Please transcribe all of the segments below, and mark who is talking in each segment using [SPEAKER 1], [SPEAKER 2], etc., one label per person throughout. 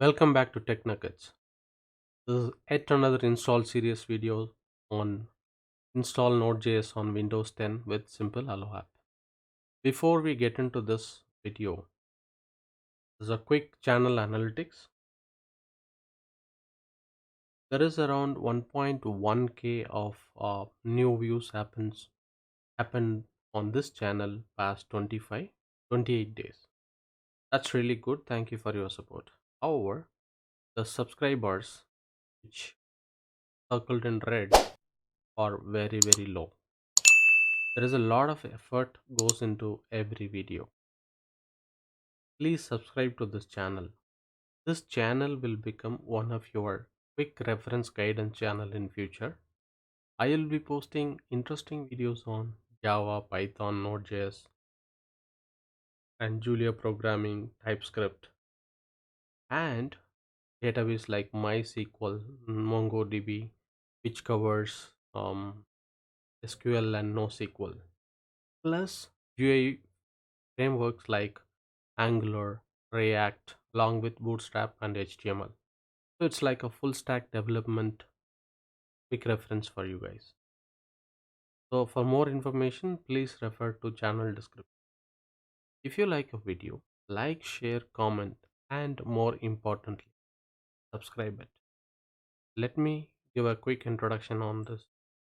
[SPEAKER 1] Welcome back to Tech Nuggets. This is yet another install series video on install Node.js on Windows 10 with simple Hello app. Before we get into this video, there's a quick channel analytics. There is around 1.1k of new views happened on this channel past 28 days. That's really good. Thank you for your support. However, the subscribers which circled in red are very low. There is a lot of effort goes into every video. Please subscribe to this channel. This channel will become one of your quick reference guidance channel in future. I will be posting interesting videos on Java, Python, Node.js and Julia programming, TypeScript and database like MySQL, MongoDB which covers SQL and NoSQL plus UI frameworks like Angular, React, along with Bootstrap and HTML. So it's like a full stack development quick reference for you guys. So for more information, please refer to channel description. If you like a video, like, share, comment, and more importantly, subscribe it. Let me give a quick introduction on this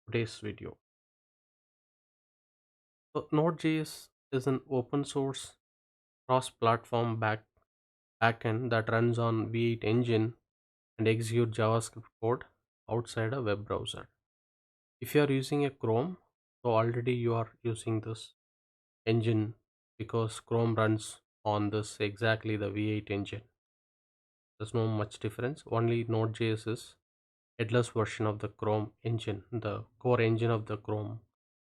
[SPEAKER 1] today's video. So Node.js is an open source cross-platform backend that runs on V8 engine and execute JavaScript code outside a web browser. If you are using a Chrome, so already you are using this engine because Chrome runs on this exactly the V8 engine. There's no much difference. Only Node.js is headless version of the Chrome engine, the core engine of the Chrome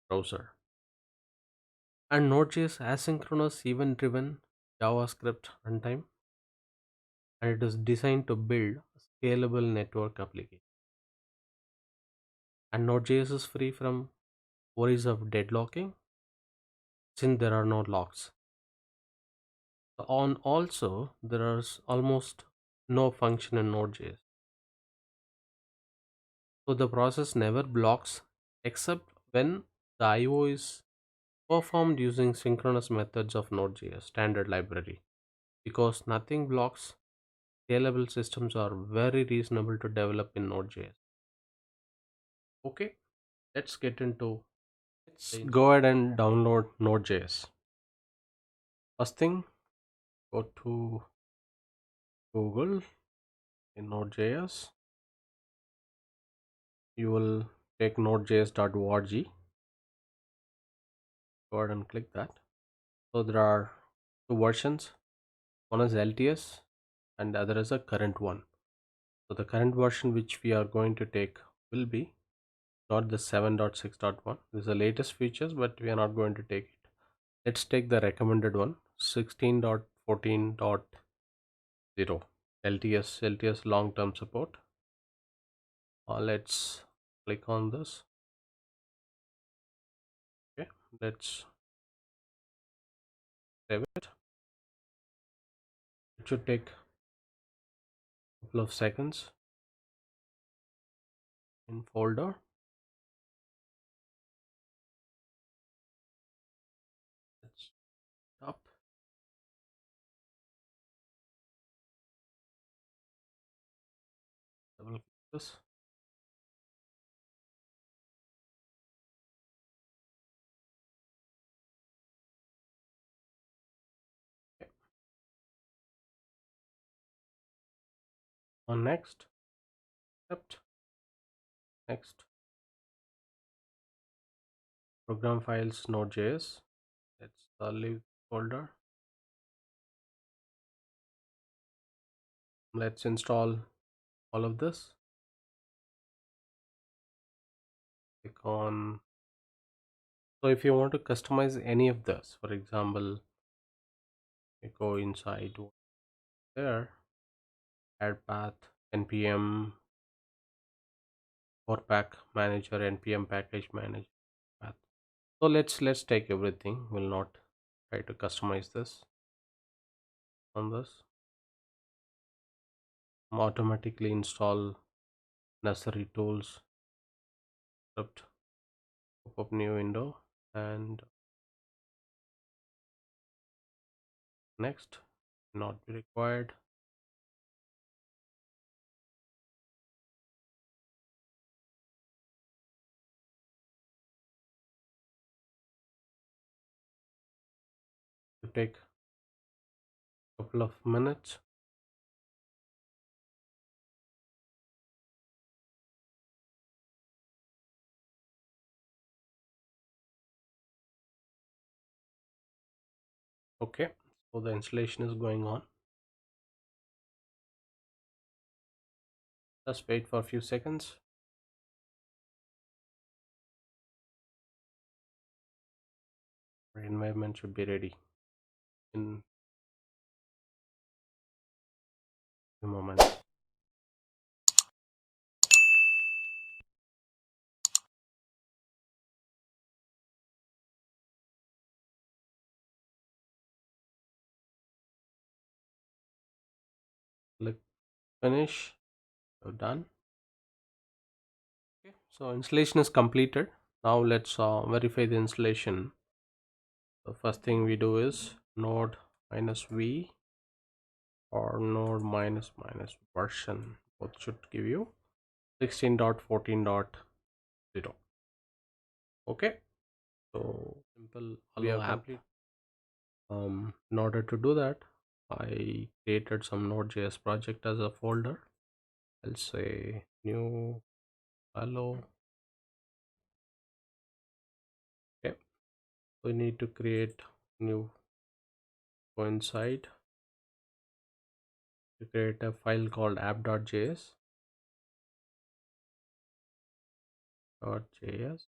[SPEAKER 1] browser. And Node.js asynchronous event driven JavaScript runtime, and it is designed to build scalable network application. And Node.js is free from worries of deadlocking since there are no locks. On also, there is almost no function in Node.js. So the process never blocks except when the IO is performed using synchronous methods of Node.js standard library. Because nothing blocks, scalable systems are very reasonable to develop in Node.js. Okay, let's get into let's go ahead and download Node.js. First thing, go to Google in Node.js. You will take nodejs.org. Go ahead and click that. So there are two versions. One is LTS and the other is a current one. So the current version which we are going to take will be not the 7.6.1. This is the latest features, but we are not going to take it. Let's take the recommended one, 16.14.0. LTS long-term support. Let's click on this. Okay, let's save it. It should take a couple of seconds in folder. Let's stop. Double click this. Okay. On next, accept. Next, program files node.js. Let's leave folder. Let's install all of this. Click on. So if you want to customize any of this, for example, you go inside there, add path, npm core pack manager, npm package manager path. So let's take everything. We'll not try to customize this on this. automatically install necessary tools, script, pop up new window, and next, not be required. To take a couple of minutes. Okay, so the installation is going on. Just wait for a few seconds. Our environment should be ready in a moment. Click finish. So done. Okay, so installation is completed. Now let's verify the installation. The first thing we do is node minus v or node minus minus version. Both should give you 16.14.0. Okay, so simple we have complete. In order to do that, I created some node.js project as a folder. I'll say new hello. Okay, we need to create new coincide to create a file called app.js. .js.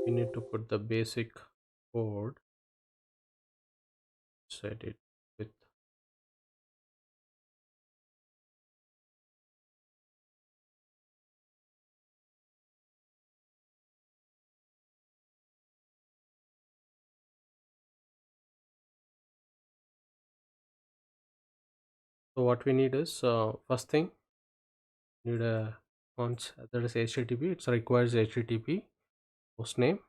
[SPEAKER 1] We need to put the basic code, set it with so what we need is first thing need a once that is http, it requires http host name,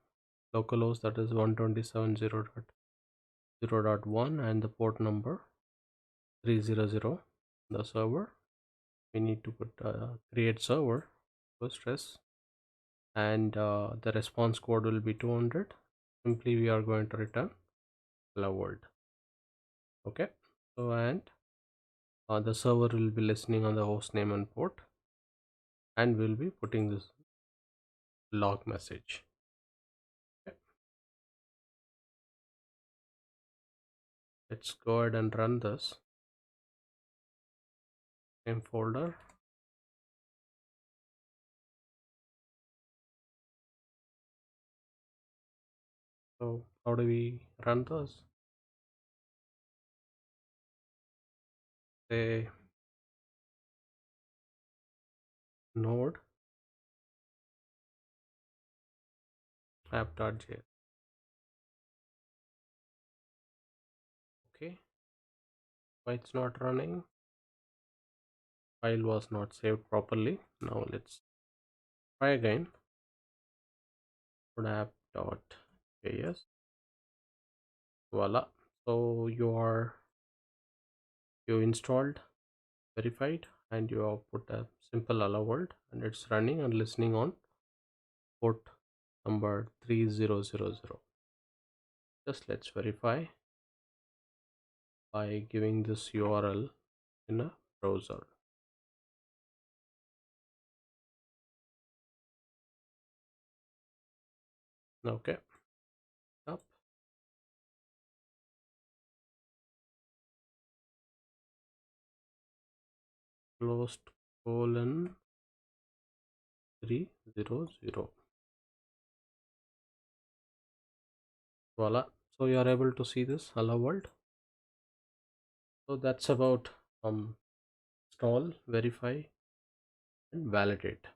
[SPEAKER 1] localhost that is 127.0.0.1 and the port number 300. The server we need to put create server first stress, and the response code will be 200. Simply we are going to return hello world. Okay, so and the server will be listening on the host name and port, and we'll be putting this log message. Okay. Let's go ahead and run this same folder. So how do we run this? Say node app.js. Okay, why it's not running? File was not saved properly. Now let's try again. Node app.js. Voila. So you installed, verified, and you have put a simple hello world, and it's running and listening on port number 3000. Just let's verify by giving this URL in a browser. Okay, up closed colon 300. Voila. So you are able to see this hello world. So that's about install, verify, and validate.